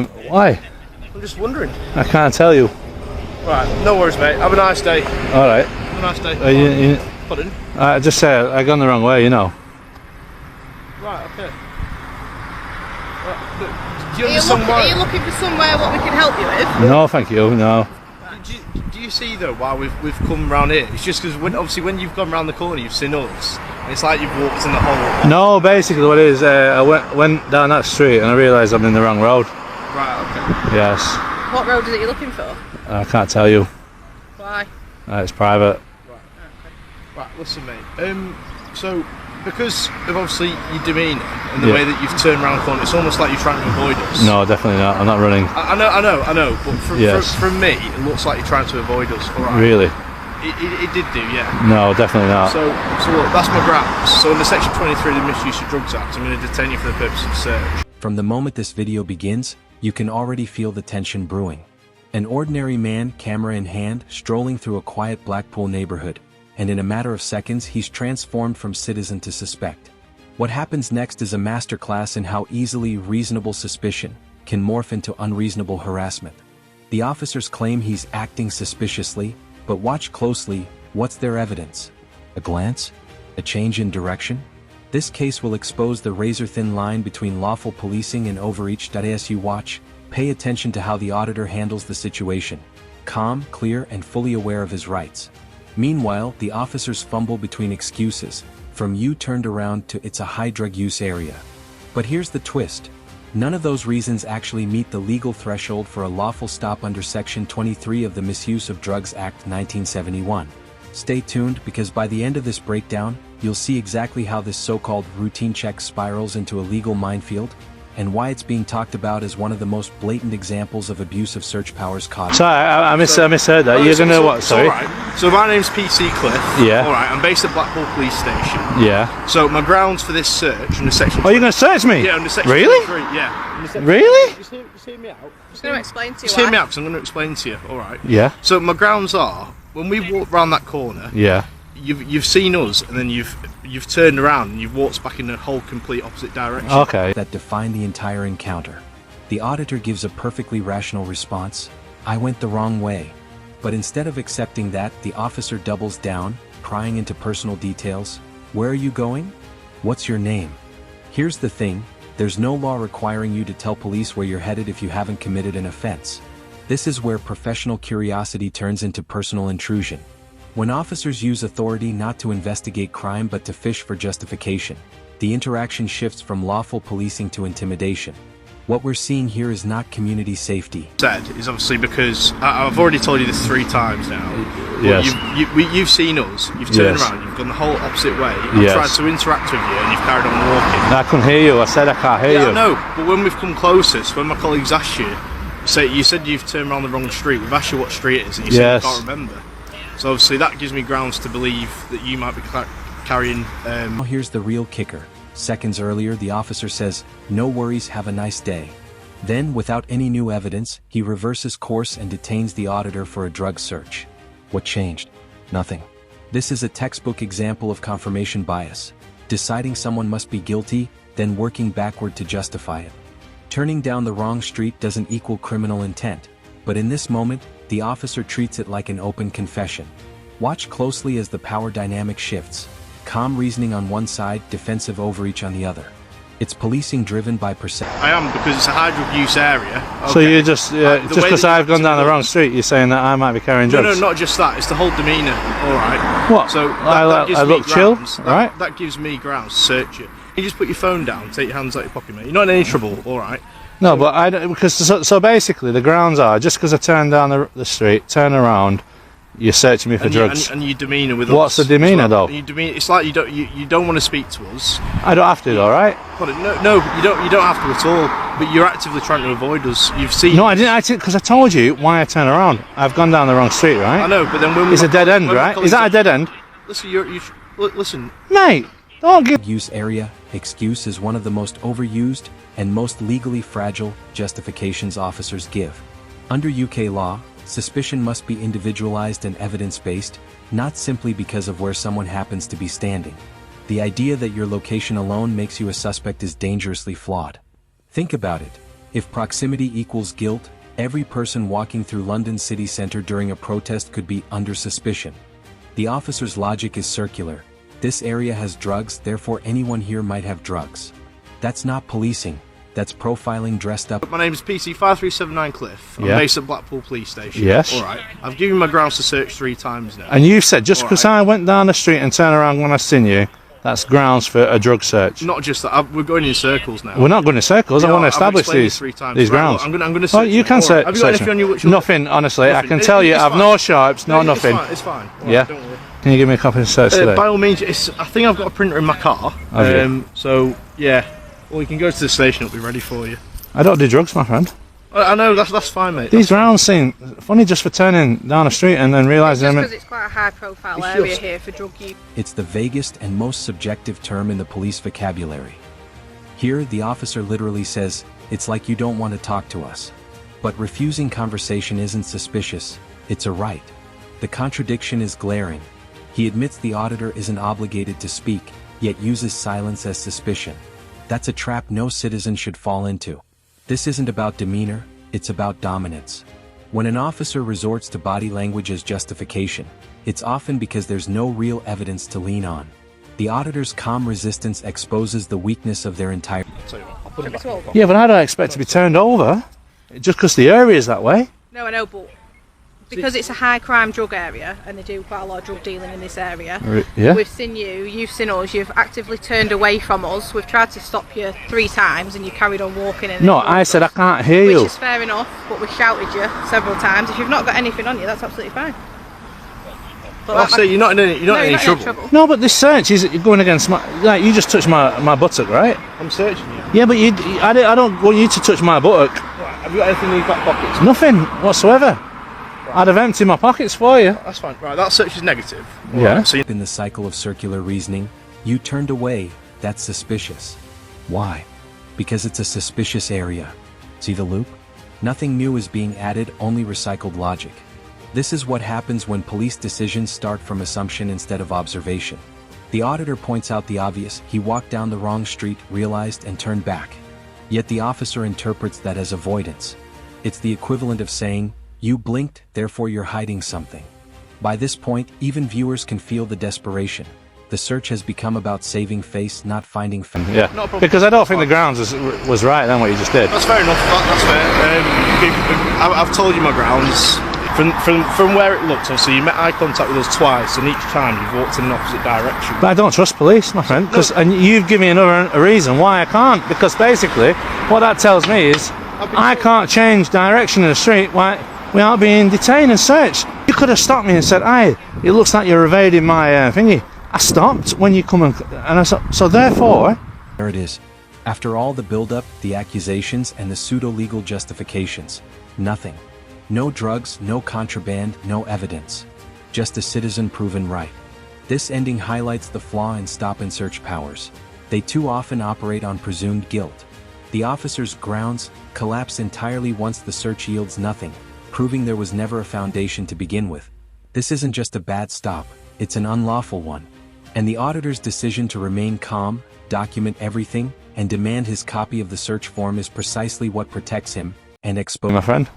Why? I'm just wondering. I can't tell you. Right, no worries, mate. Have a nice day. Alright. Have a nice day. Pardon? I just say I gone the wrong way, you know. Right, okay. Right, do you understand why? Are you looking for somewhere what we can help you with? No, thank you, no. Do you see though why we've come round here? It's just because obviously when you've gone round the corner you've seen us and it's like you've walked in the hole. No, basically what it is, I went down that street and I realised I'm in the wrong road. Right, okay. Yes. What road is it you're looking for? I can't tell you. Why? It's private. Right, okay. Right, listen mate, so because of obviously your demeanour and the way that you've turned around the corner, it's almost like you're trying to avoid us. No, definitely not. I'm not running. I know, but from me, it looks like you're trying to avoid us. All right. Really? It did do, yeah. No, definitely not. So look, that's my grounds. So under Section 23 of the Misuse of Drugs Act, I'm going to detain you for the purpose of search. From the moment this video begins, you can already feel the tension brewing. An ordinary man, camera in hand, strolling through a quiet Blackpool neighborhood, and in a matter of seconds he's transformed from citizen to suspect. What happens next is a masterclass in how easily reasonable suspicion can morph into unreasonable harassment. The officers claim he's acting suspiciously, but watch closely. What's their evidence? A glance? A change in direction? This case will expose the razor-thin line between lawful policing and overreach. As you watch, pay attention to how the auditor handles the situation. Calm, clear, and fully aware of his rights. Meanwhile, the officers fumble between excuses, from "you turned around" to "it's a high drug use area." But here's the twist. None of those reasons actually meet the legal threshold for a lawful stop under Section 23 of the Misuse of Drugs Act 1971. Stay tuned, because by the end of this breakdown, you'll see exactly how this so-called routine check spirals into a legal minefield, and why it's being talked about as one of the most blatant examples of abuse of search powers caught. Sorry, I misheard that. You're gonna what? Sorry. Alright. So my name's PC Cliff. Yeah. Alright, I'm based at Blackpool Police Station. Yeah. So my grounds for this search under Section. Oh, you're gonna search me? Yeah, under Section. Really? 23, yeah. Really? Just hear me out. I'm going to explain to you. Just hear me out, because I'm going to explain to you. Alright. Yeah. So my grounds are, when we walk round that corner. Yeah. You've seen us, and then you've turned around and you've walked back in the whole complete opposite direction. Okay. That define the entire encounter. The auditor gives a perfectly rational response. I went the wrong way. But instead of accepting that, the officer doubles down, prying into personal details. Where are you going? What's your name? Here's the thing, there's no law requiring you to tell police where you're headed if you haven't committed an offense. This is where professional curiosity turns into personal intrusion. When officers use authority not to investigate crime but to fish for justification, the interaction shifts from lawful policing to intimidation. What we're seeing here is not community safety. Said is obviously because I've already told you this 3 times now. Yes. You've seen us. You've turned around. You've gone the whole opposite way. I've tried to interact with you, and you've carried on walking. I couldn't hear you. I said I can't hear you. I know. But when we've come closest, when my colleagues asked you, you said you've turned around the wrong street. We've asked you what street it is, and you said you can't remember. So obviously that gives me grounds to believe that you might be carrying. Now here's the real kicker. Seconds earlier, the officer says, "No worries, have a nice day." Then, without any new evidence, he reverses course and detains the auditor for a drug search. What changed? Nothing. This is a textbook example of confirmation bias. Deciding someone must be guilty, then working backward to justify it. Turning down the wrong street doesn't equal criminal intent, but in this moment, the officer treats it like an open confession. Watch closely as the power dynamic shifts. Calm reasoning on one side, defensive overreach on the other. It's policing driven by perception. I am, because it's a high drug use area. Okay. So you just because I've gone down the wrong street, you're saying that I might be carrying drugs? No, not just that. It's the whole demeanour. All right. What? So I look chill, right? That gives me grounds to search you. You just put your phone down, take your hands out your pocket, mate. You're not in any trouble. All right. No, but I don't, because so basically the grounds are just because I turn down the street, turn around, you're searching me for drugs. And your demeanour with What's us. the demeanour though? Your demeanour, it's like you don't want to speak to us. I don't have to, all right? No, you don't have to at all. But you're actively trying to avoid us. You've seen. No, I didn't. Because I told you why I turn around. I've gone down the wrong street, right? I know, but then when it's a dead end, right? Is that a dead end? Listen, listen, mate. Don't give. Use area. Excuse is one of the most overused and most legally fragile justifications officers give. Under UK law, suspicion must be individualized and evidence-based, not simply because of where someone happens to be standing. The idea that your location alone makes you a suspect is dangerously flawed. Think about it. If proximity equals guilt, every person walking through London city centre during a protest could be under suspicion. The officer's logic is circular. This area has drugs, therefore anyone here might have drugs. That's not policing. That's profiling dressed up. My name is PC5379 Cliff. I'm based at Blackpool Police Station. Yes. Alright. I've given my grounds to search 3 times now. And you've said just because I went down the street and turned around when I seen you, that's grounds for a drug search. Not just that, we're going in circles now. We're not going in circles. I want to establish these grounds. Right, I'm going to search. Oh, you can search. Have you got anything on you which nothing, honestly. Nothing. I can tell you, I've no sharps, no nothing. It's fine. Right, yeah. Don't worry. Can you give me a copy of the search today? By all means, I think I've got a printer in my car. So, yeah. Well, you can go to the station, it'll be ready for you. I don't do drugs, my friend. I know, that's fine, mate. These rounds seem funny just for turning down the street and then realising... Just because it's quite a high-profile area here for drug use. It's the vaguest and most subjective term in the police vocabulary. Here, the officer literally says, "It's like you don't want to talk to us." But refusing conversation isn't suspicious, it's a right. The contradiction is glaring. He admits the auditor isn't obligated to speak, yet uses silence as suspicion. That's a trap no citizen should fall into. This isn't about demeanor, it's about dominance. When an officer resorts to body language as justification, it's often because there's no real evidence to lean on. The auditor's calm resistance exposes the weakness of their entire... Yeah, but I don't expect to be turned over, just because the area is that way. No, I know, but because it's a high crime drug area and they do quite a lot of drug dealing in this area, yeah. We've seen you've seen us, you've actively turned away from us, we've tried to stop you 3 times and you carried on walking in. No, I said I can't hear you. Which is fair enough, but we shouted you several times. If you've not got anything on you, that's absolutely fine. But that's it, you're not in any trouble. No, but this search is going against my... Like, you just touched my buttock, right? I'm searching you. Yeah, but I don't want you to touch my buttock. Right, have you got anything in your back pockets? Nothing whatsoever. I'd have emptied my pockets for you. That's fine. Right, that search is negative. Yeah. Right, so In the cycle of circular reasoning, you turned away, that's suspicious. Why? Because it's a suspicious area. See the loop? Nothing new is being added, only recycled logic. This is what happens when police decisions start from assumption instead of observation. The auditor points out the obvious: he walked down the wrong street, realized, and turned back. Yet the officer interprets that as avoidance. It's the equivalent of saying, "You blinked, therefore you're hiding something." By this point, even viewers can feel the desperation. The search has become about saving face, not finding facts. Yeah, because I don't think the grounds was right then what you just did. that's fair enough. That's fair. I've told you my grounds. From where it looks, obviously you met eye contact with us twice, and each time you've walked in an opposite direction. But I don't trust police, my friend, and you've given me a reason why I can't. Because basically, what that tells me is I can't change direction in the street without being detained and searched. You could have stopped me and said, "Hey, it looks like you're evading my thingy." I stopped when you come and I so therefore. There it is. After all the build-up, the accusations, and the pseudo-legal justifications, nothing. No drugs, no contraband, no evidence. Just a citizen proven right. This ending highlights the flaw in stop-and-search powers. They too often operate on presumed guilt. The officer's grounds collapse entirely once the search yields nothing, proving there was never a foundation to begin with. This isn't just a bad stop, it's an unlawful one. And the auditor's decision to remain calm, document everything, and demand his copy of the search form is precisely what protects him and exposes... My friend?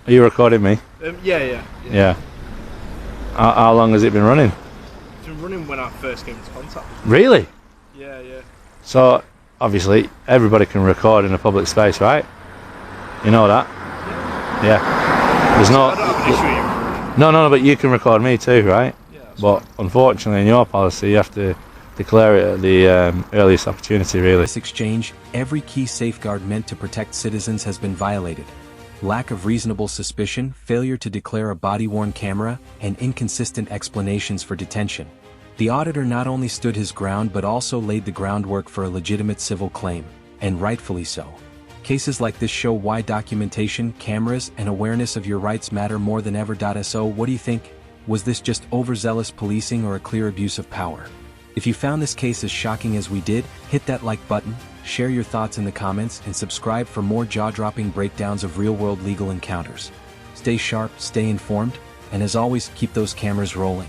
Are you recording me? Yeah. How long has it been running? It's been running when I first came into contact with you. Really? Yeah. So, obviously, everybody can record in a public space, right? You know that? Yeah. There's no... I don't have an issue with you recording. No, but you can record me too, right? Yeah, but unfortunately, in your policy, you have to declare it at the earliest opportunity, really. In this exchange, every key safeguard meant to protect citizens has been violated. Lack of reasonable suspicion, failure to declare a body-worn camera, and inconsistent explanations for detention. The auditor not only stood his ground but also laid the groundwork for a legitimate civil claim, and rightfully so. Cases like this show why documentation, cameras, and awareness of your rights matter more than ever. So, what do you think? Was this just overzealous policing or a clear abuse of power? If you found this case as shocking as we did, hit that like button, share your thoughts in the comments, and subscribe for more jaw-dropping breakdowns of real-world legal encounters. Stay sharp, stay informed, and as always, keep those cameras rolling.